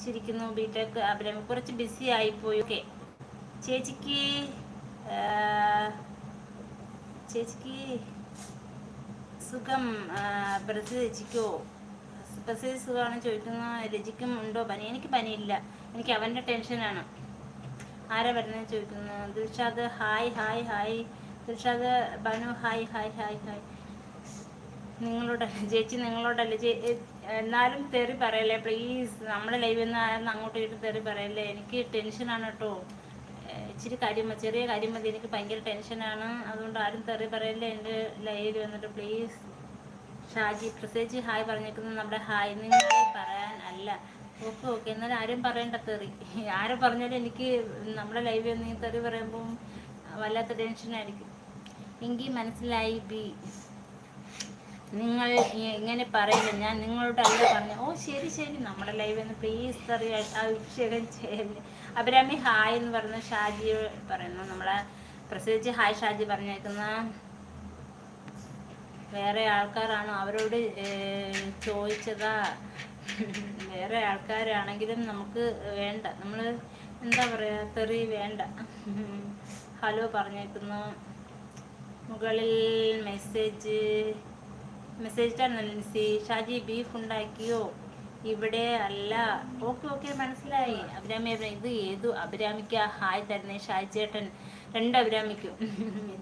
ചിരിക്കുന്നു. ബിടെക് അഭിരാമി കുറച്ച് ബിസി ആയിപ്പോയി. ഓക്കെ ചേച്ചിക്ക് ചേച്ചിക്ക് സുഖം. ബ്രസീൽ ചേച്ചിക്കോ ബ്രസീൽ സുഖമാണ് ചോദിക്കുന്ന. രജിക്കും ഉണ്ടോ പനി? എനിക്ക് പനിയില്ല, എനിക്ക് അവൻ്റെ ടെൻഷനാണ്. ആരാ വരുന്നത് ചോദിക്കുന്നു. Dilshad hi hi hi. Dilshad Banu hi hi hi hi. നിങ്ങളോട് ചേച്ചി നിങ്ങളോടല്ലേ എന്നാലും തെറി പറയല്ലേ പ്ലീസ്. നമ്മുടെ ലൈവിൽ നിന്ന് ആയിരുന്നു അങ്ങോട്ട് ഇട്ട് തെറി പറയല്ലേ. എനിക്ക് ടെൻഷനാണ് കേട്ടോ. ഇച്ചിരി ചെറിയ കാര്യം മതി, എനിക്ക് ഭയങ്കര ടെൻഷനാണ്. അതുകൊണ്ട് ആരും തെറി പറയല്ലേ എൻ്റെ ലൈവിൽ വന്നിട്ട് പ്ലീസ്. ഷാജി പ്രത്യേകിച്ച് ഹായ് പറഞ്ഞേക്കുന്നത് നമ്മുടെ ഹായ് നിങ്ങൾ പറയാൻ അല്ല. ഓക്കെ ഓക്കെ, എന്നാലും ആരും പറയണ്ട തെറി. ആരും പറഞ്ഞാലും എനിക്ക് നമ്മുടെ ലൈവിൽ നിന്ന് തെറി പറയുമ്പം വല്ലാത്ത ടെൻഷനായിരിക്കും. എങ്കിൽ മനസ്സിലായി ബി. നിങ്ങൾ ഇങ്ങനെ പറയില്ല, ഞാൻ നിങ്ങളോട് അല്ല പറഞ്ഞു. ഓ ശരി ശരി, നമ്മുടെ ലൈവിൽ നിന്ന് പ്ലീസ് തെറി അഭിഷേകം ചെയ്യല്ലേ. അഭിരാമി ഹായ് എന്ന് പറഞ്ഞ ഷാജി പറയുന്നു. നമ്മളെ പ്രത്യേകിച്ച് ഹായ് ഷാജി പറഞ്ഞേക്കുന്ന വേറെ ആൾക്കാരാണോ? അവരോട് ചോദിച്ചതാ. വേറെ ആൾക്കാരാണെങ്കിലും നമുക്ക് വേണ്ട, നമ്മൾ എന്താ പറയുക, തെറി വേണ്ട. ഹലോ പറഞ്ഞേക്കുന്നു. മുകളിൽ മെസ്സേജ് ലിൻസി. ഷാജി ബീഫ് ഉണ്ടാക്കിയോ? ഇവിടെ അല്ല. ഓക്കെ ഓക്കെ മനസ്സിലായി. അഭിരാമി ഇത് ഏതു അഭിരാമിക്കാ ഹായ് തരുന്നേ? ഷാജി ചേട്ടൻ രണ്ട് അഭിരാമിക്കും.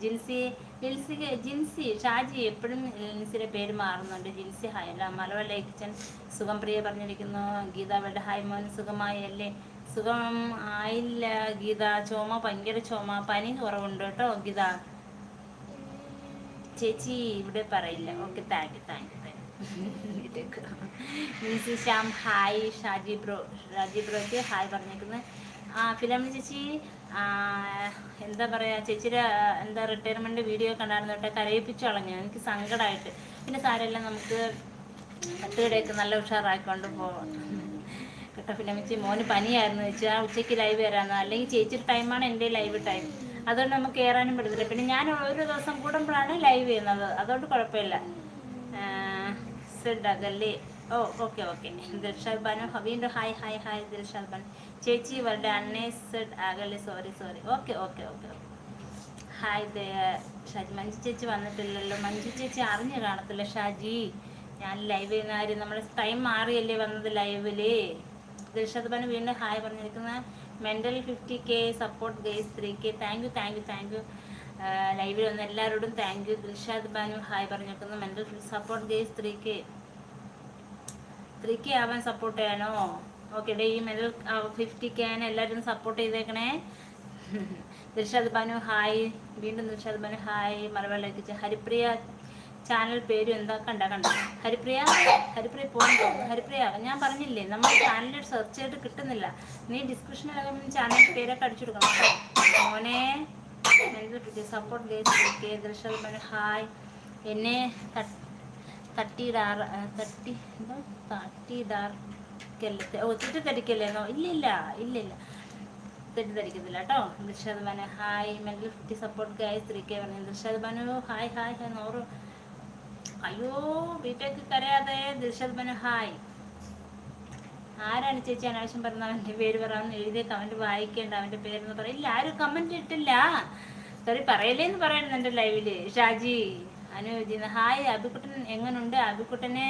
ജിൻസി ഷാജി എപ്പോഴും ലിൻസിയുടെ പേര് മാറുന്നുണ്ട്. ജിൻസി ഹായ് അല്ല. മലവല്ല കിച്ചൻ സുഖം പ്രിയ പറഞ്ഞിരിക്കുന്നു. ഗീത അവളുടെ ഹായ് മോൻ സുഖമായി അല്ലേ? സുഖം ആയില്ല ഗീത, ചുമ, ഭയങ്കര ചുമ, പനി കുറവുണ്ട് കേട്ടോ ഗീത. ചേച്ചി ഇവിടെ പറയില്ല. Okay thank you thank you Minsi Shyam hi. Shaji ബ്രോയ്ക്ക് ഹായ് പറഞ്ഞേക്കുന്നത്. ഫിലമിന് ചേച്ചി എന്താ പറയുക, ചേച്ചിയുടെ എന്താ റിട്ടയർമെൻറ്റ് വീഡിയോ കണ്ടായിരുന്നു കേട്ടോ. കരയിപ്പിച്ചു കളഞ്ഞു, എനിക്ക് സങ്കടമായിട്ട്. പിന്നെ സാരമെല്ലാം നമുക്ക് കത്തുകടയൊക്കെ നല്ല ഉഷാറായിക്കൊണ്ട് പോകാം കേട്ടോ. ഫിലമിച്ചി മോന് പനിയായിരുന്നു വെച്ചാൽ ഉച്ചയ്ക്ക് ലൈവ് വരാമെന്ന്. അല്ലെങ്കിൽ ചേച്ചിയുടെ ടൈമാണ് എൻ്റെ ലൈവ് ടൈം, അതുകൊണ്ട് നമുക്ക് കയറാനും പറ്റത്തില്ല. പിന്നെ ഞാൻ ഒരു ദിവസം കൂടുമ്പോഴാണ് ലൈവ് ചെയ്യുന്നത്, അതുകൊണ്ട് കുഴപ്പമില്ല. സെഡ് അകല്ലേ. ഓ ഓക്കെ ഓക്കെ. ദിൽഷാദ് ബാനു വീണ്ടും hi hi hi. Dilshad Banu ചേച്ചി വരുടെ അന്നേ സെഡ് അകല്ലേ. Sorry sorry. Okay okay okay okay. Hi Shaji. Manju ചേച്ചി വന്നിട്ടില്ലല്ലോ. മഞ്ജു ചേച്ചി അറിഞ്ഞു കാണത്തില്ല ഷാജി ഞാൻ ലൈവ് ചെയ്യുന്ന കാര്യം. നമ്മൾ ടൈം മാറിയല്ലേ വന്നത് ലൈവില്. ദിൽഷാദ് ബാനു വീണ്ടും ഹായ് പറഞ്ഞിരിക്കുന്ന. Mental 50K support guys 3K. Thank you thank you thank you. ലൈവിൽ വന്ന എല്ലാവരോടും thank you. Dilshad Banu hi പറഞ്ഞിരിക്കുന്നു. മെൻ്റൽ സപ്പോർട്ട് ഗേസ് 3K ആവാൻ സപ്പോർട്ട് ചെയ്യാനോ? Okay day. ഈ മെൻ്റൽ 50K ആണ്, എല്ലാവരും സപ്പോർട്ട് ചെയ്തേക്കണേ. ദിൽഷാദ് ബാനു ഹായ്. വീണ്ടും ദിൽഷാദ് ബാനു ഹായ്. മലയാളിക്ക് ഹരിപ്രിയ ചാനൽ പേരും എന്താ കണ്ട ഹരിപ്രിയ പോകുന്നു. ഹരിപ്രിയ ഞാൻ പറഞ്ഞില്ലേ, നമ്മൾ ചാനലിൽ സെർച്ച് ചെയ്തിട്ട് കിട്ടുന്നില്ല. നീ ഡിസ്ക്രിപ്ഷനിലൊക്കെ ചാനൽ പേരൊക്കെ അടിച്ചു കൊടുക്കണം മോനെ. Support guys. Dilshad Banu hi. എന്നെ തെറ്റിദ്ധരിക്കല്ലേന്നോ? ഇല്ലില്ല ഇല്ലില്ല, തെറ്റിദ്ധരിക്കത്തില്ല കേട്ടോ. Dilshad Banu hi. Mental 50 support guys 3K പറഞ്ഞു. Dilshad Banu hi hi hi. 100. അയ്യോ വീട്ടിലേക്ക് കരയാതെ. ദിൽഷാദ് ബാനു ഹായ്. ആരാണ് ചേച്ചി അനാവശ്യം പറഞ്ഞ അവൻ്റെ പേര് പറയാമെന്ന് എഴുതിയ കമൻറ്റ് വായിക്കേണ്ട. അവൻ്റെ പേരെന്ന് പറയില്ല, ആരും കമൻറ്റ് ഇട്ടില്ല. സോറി പറയലേന്ന് പറയുന്നു എൻ്റെ ലൈവില്. ഷാജി അനുജിന്ന് ഹായ്. അബിക്കുട്ടൻ എങ്ങനുണ്ട്? അബിക്കുട്ടനെ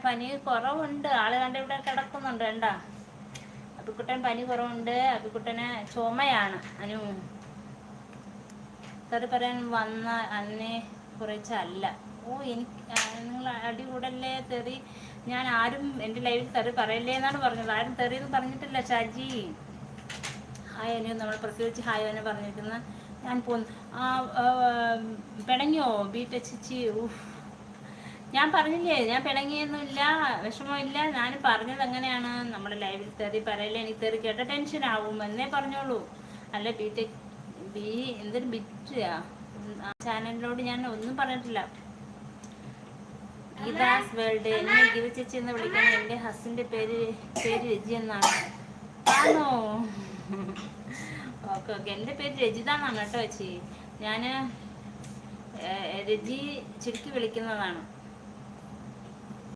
പനി കുറവുണ്ട്. ആള് കണ്ട ഇവിടെ കിടക്കുന്നുണ്ട് കണ്ടാ. അബിക്കുട്ടൻ പനി കുറവുണ്ട്. അബിക്കുട്ടന് ചുമയാണ്. അനു സോറി പറയാൻ വന്ന അന്നെ കുറച്ചല്ല. ഓ എനിക്ക് നിങ്ങൾ അടികൂടല്ലേ തെറി. ഞാൻ ആരും എൻ്റെ ലൈവിൽ തെറി പറയല്ലേ എന്നാണ് പറഞ്ഞത്, ആരും തെറിയെന്ന് പറഞ്ഞിട്ടില്ല ഷാജി. ഹായ് അനു. നമ്മൾ പ്രത്യേകിച്ച് ഹായ് അനു പറഞ്ഞിരിക്കുന്ന. ഞാൻ പോന്നു. പിണങ്ങിയോ ബീറ്റച്ചിച്ചി? ഞാൻ പറഞ്ഞില്ലേ, ഞാൻ പിണങ്ങിയൊന്നുമില്ല, വിഷമമില്ല. ഞാൻ പറഞ്ഞത് എങ്ങനെയാണ്, നമ്മുടെ ലൈവിൽ തെറി പറയല്ലേ. എനിക്ക് തെറി കേട്ട ടെൻഷൻ ആവും എന്നേ പറഞ്ഞോളൂ. അല്ല എന്തൊരു ബിറ്റാ ചാനലിനോട് ഞാൻ ഒന്നും പറഞ്ഞിട്ടില്ല. ഗീതാസ് വേൾഡ്. എന്നെ ഗീത ചേച്ചി എന്ന് വിളിക്കണം. എൻ്റെ ഹസ്സിൻ്റെ പേര് രജി എന്നാണ്. ആണോ? Okay okay. എൻ്റെ പേര് രജിത എന്നാണ് കേട്ടോ ചേച്ചി. ഞാൻ രജി ചുരുക്കി വിളിക്കുന്നതാണ്.